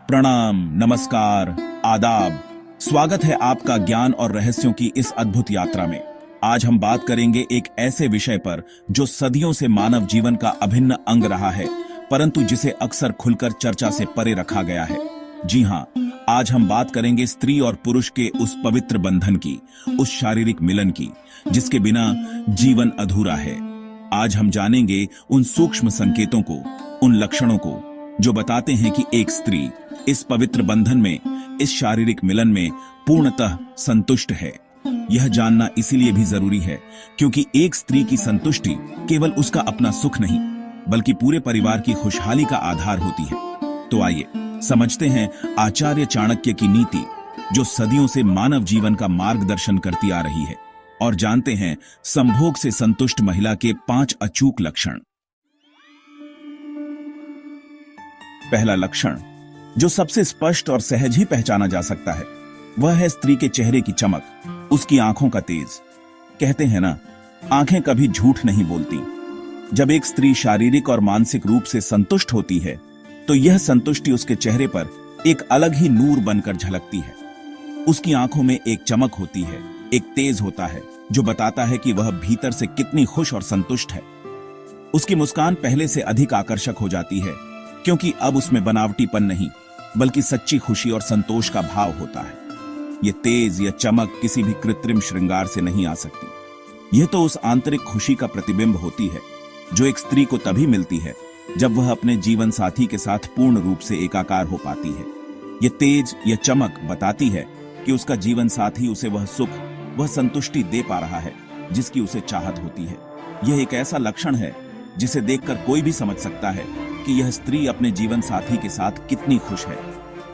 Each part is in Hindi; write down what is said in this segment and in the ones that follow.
प्रणाम, नमस्कार, आदाब। स्वागत है आपका ज्ञान और रहस्यों की इस अद्भुत यात्रा में। आज हम बात करेंगे एक ऐसे विषय पर जो सदियों से मानव जीवन का अभिन्न अंग रहा है, परंतु जिसे अक्सर खुलकर चर्चा से परे रखा गया है। जी हाँ, आज हम बात करेंगे स्त्री और पुरुष के उस पवित्र बंधन की, उस शारीरिक मिलन की, जिसके बिना जीवन अधूरा है। आज हम जानेंगे उन सूक्ष्म संकेतों को, उन लक्षणों को जो बताते हैं कि एक स्त्री इस पवित्र बंधन में, इस शारीरिक मिलन में पूर्णतः संतुष्ट है। यह जानना इसीलिए भी जरूरी है क्योंकि एक स्त्री की संतुष्टि केवल उसका अपना सुख नहीं, बल्कि पूरे परिवार की खुशहाली का आधार होती है। तो आइए समझते हैं आचार्य चाणक्य की नीति, जो सदियों से मानव जीवन का मार्गदर्शन करती आ रही है, और जानते हैं संभोग से संतुष्ट महिला के 5 अचूक लक्षण। पहला लक्षण, जो सबसे स्पष्ट और सहज ही पहचाना जा सकता है, वह है स्त्री के चेहरे की चमक, उसकी आंखों का तेज। कहते हैं ना, आंखें कभी झूठ नहीं बोलती। जब एक स्त्री शारीरिक और मानसिक रूप से संतुष्ट होती है, तो यह संतुष्टि उसके चेहरे पर एक अलग ही नूर बनकर झलकती है। उसकी आंखों में एक चमक होती है, एक तेज होता है, जो बताता है कि वह भीतर से कितनी खुश और संतुष्ट है। उसकी मुस्कान पहले से अधिक आकर्षक हो जाती है, क्योंकि अब उसमें बनावटीपन नहीं, बल्कि सच्ची खुशी और संतोष का भाव होता है। यह तेज या चमक किसी भी कृत्रिम श्रृंगार से नहीं आ सकती। यह तो उस आंतरिक खुशी का प्रतिबिंब होती है, जो एक स्त्री को तभी मिलती है जब वह अपने जीवन साथी के साथ पूर्ण रूप से एकाकार हो पाती है। यह तेज या चमक बताती है कि उसका जीवन साथी उसे वह सुख, वह संतुष्टि दे पा रहा है जिसकी उसे चाहत होती है। यह एक ऐसा लक्षण है जिसे देखकर कोई भी समझ सकता है कि यह स्त्री अपने जीवन साथी के साथ कितनी खुश है।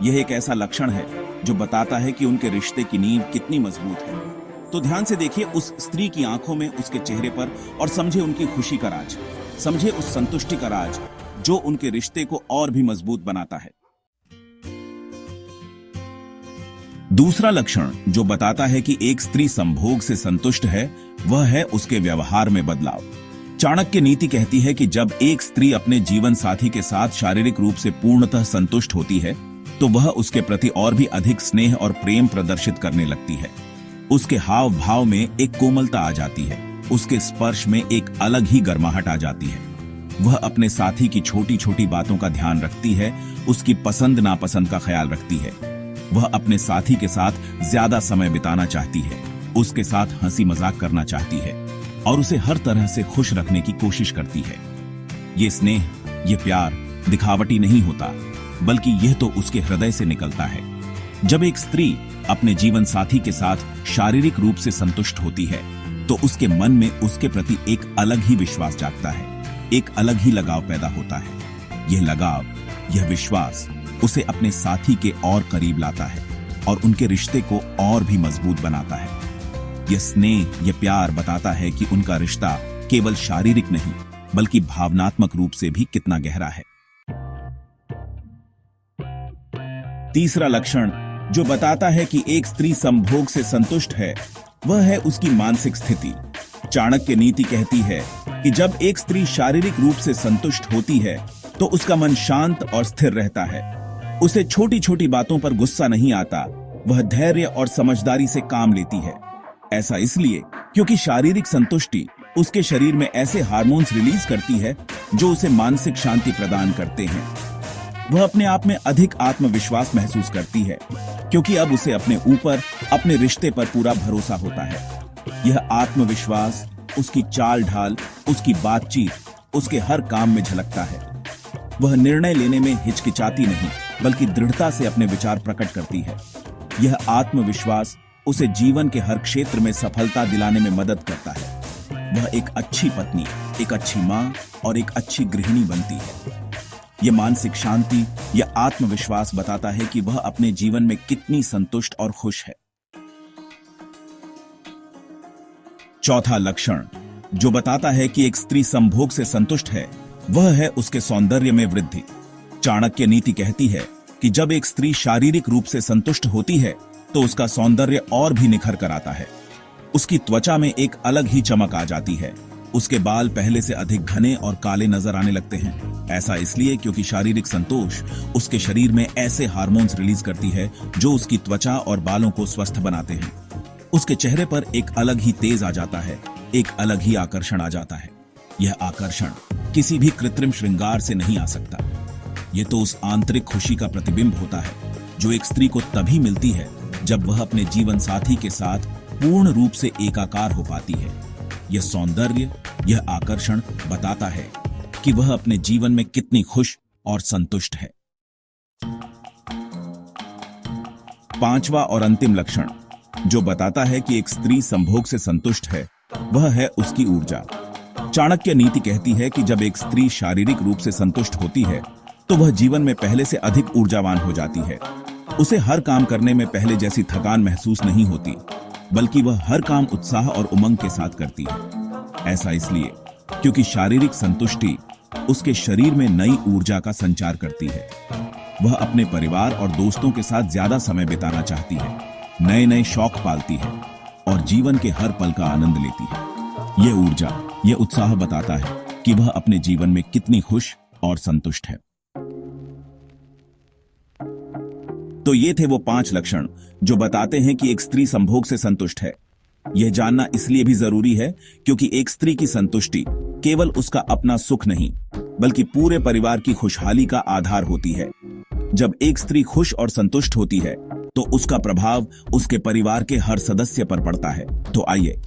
यह एक ऐसा लक्षण है जो बताता है कि उनके रिश्ते की नींव कितनी मजबूत है। तो ध्यान से देखिए उस स्त्री की आंखों में, उसके चेहरे पर, और समझे उनकी खुशी का राज, समझे उस संतुष्टि का राज जो उनके रिश्ते को और भी मजबूत बनाता है। दूसरा लक्षण जो बताता है कि एक स्त्री संभोग से संतुष्ट है, वह है उसके व्यवहार में बदलाव। चाणक्य नीति कहती है कि जब एक स्त्री अपने जीवन साथी के साथ शारीरिक रूप से पूर्णतः संतुष्ट होती है, तो वह उसके प्रति और भी अधिक स्नेह और प्रेम प्रदर्शित करने लगती है। उसके हाव भाव में एक कोमलता आ जाती है, उसके स्पर्श में एक अलग ही गर्माहट आ जाती है। वह अपने साथी की छोटी छोटी बातों का ध्यान रखती है, उसकी पसंद नापसंद का ख्याल रखती है। वह अपने साथी के साथ ज्यादा समय बिताना चाहती है, उसके साथ हंसी मजाक करना चाहती है और उसे हर तरह से खुश रखने की कोशिश करती है। ये स्नेह, ये प्यार दिखावटी नहीं होता, बल्कि यह तो उसके हृदय से निकलता है। जब एक स्त्री अपने जीवन साथी के साथ शारीरिक रूप से संतुष्ट होती है, तो उसके मन में उसके प्रति एक अलग ही विश्वास जागता है, एक अलग ही लगाव पैदा होता है। यह लगाव, यह विश्वास उसे अपने साथी के और करीब लाता है और उनके रिश्ते को और भी मजबूत बनाता है। यह स्नेह, यह प्यार बताता है कि उनका रिश्ता केवल शारीरिक नहीं, बल्कि भावनात्मक रूप से भी कितना गहरा है। तीसरा लक्षण जो बताता है कि एक स्त्री संभोग से संतुष्ट है, वह है उसकी मानसिक स्थिति। चाणक्य नीति कहती है कि जब एक स्त्री शारीरिक रूप से संतुष्ट होती है, तो उसका मन शांत और स्थिर रहता है। उसे छोटी छोटी बातों पर गुस्सा नहीं आता, वह धैर्य और समझदारी से काम लेती है। ऐसा इसलिए क्योंकि शारीरिक संतुष्टि उसके शरीर में ऐसे हार्मोन्स रिलीज करती है जो उसे मानसिक शांति प्रदान करते हैं। वह अपने आप में अधिक आत्मविश्वास महसूस करती है, क्योंकि अब उसे अपने ऊपर, अपने रिश्ते पर पूरा भरोसा होता है। यह आत्मविश्वास उसकी चाल ढाल, उसकी बातचीत, उसके हर काम में झलकता है। वह निर्णय लेने में हिचकिचाती नहीं, बल्कि दृढ़ता से अपने विचार प्रकट करती है। यह आत्मविश्वास उसे जीवन के हर क्षेत्र में सफलता दिलाने में मदद करता है। वह एक अच्छी पत्नी, एक अच्छी मां और एक अच्छी गृहिणी बनती है। यह मानसिक शांति, यह आत्मविश्वास बताता है कि वह अपने जीवन में कितनी संतुष्ट और खुश है। चौथा लक्षण जो बताता है कि एक स्त्री संभोग से संतुष्ट है, वह है उसके सौंदर्य में वृद्धि। चाणक्य नीति कहती है कि जब एक स्त्री शारीरिक रूप से संतुष्ट होती है, तो उसका सौंदर्य और भी निखर कर आता है। उसकी त्वचा में एक अलग ही चमक आ जाती है, उसके बाल पहले से अधिक घने और काले नजर आने लगते हैं। ऐसा इसलिए क्योंकि शारीरिक संतोष उसके शरीर में ऐसे हार्मोन्स रिलीज करती है जो उसकी त्वचा और बालों को स्वस्थ बनाते हैं। उसके चेहरे पर एक अलग ही तेज आ जाता है, एक अलग ही आकर्षण आ जाता है। यह आकर्षण किसी भी कृत्रिम श्रृंगार से नहीं आ सकता। यह तो उस आंतरिक खुशी का प्रतिबिंब होता है जो एक स्त्री को तभी मिलती है जब वह अपने जीवन साथी के साथ पूर्ण रूप से एकाकार हो पाती है। यह सौंदर्य, यह आकर्षण बताता है कि वह अपने जीवन में कितनी खुश और संतुष्ट है। पांचवा और अंतिम लक्षण जो बताता है कि एक स्त्री संभोग से संतुष्ट है, वह है उसकी ऊर्जा। चाणक्य नीति कहती है कि जब एक स्त्री शारीरिक रूप से संतुष्ट होती है तो वह जीवन में पहले से अधिक ऊर्जावान हो जाती है। उसे हर काम करने में पहले जैसी थकान महसूस नहीं होती, बल्कि वह हर काम उत्साह और उमंग के साथ करती है। ऐसा इसलिए क्योंकि शारीरिक संतुष्टि उसके शरीर में नई ऊर्जा का संचार करती है। वह अपने परिवार और दोस्तों के साथ ज्यादा समय बिताना चाहती है, नए नए शौक पालती है और जीवन के हर पल का आनंद लेती है। यह ऊर्जा, यह उत्साह बताता है कि वह अपने जीवन में कितनी खुश और संतुष्ट है। तो ये थे वो 5 लक्षण जो बताते हैं कि एक स्त्री संभोग से संतुष्ट है। यह जानना इसलिए भी जरूरी है क्योंकि एक स्त्री की संतुष्टि केवल उसका अपना सुख नहीं, बल्कि पूरे परिवार की खुशहाली का आधार होती है। जब एक स्त्री खुश और संतुष्ट होती है तो उसका प्रभाव उसके परिवार के हर सदस्य पर पड़ता है। तो आइए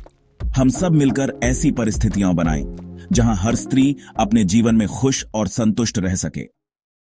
हम सब मिलकर ऐसी परिस्थितियां बनाएं जहां हर स्त्री अपने जीवन में खुश और संतुष्ट रह सके।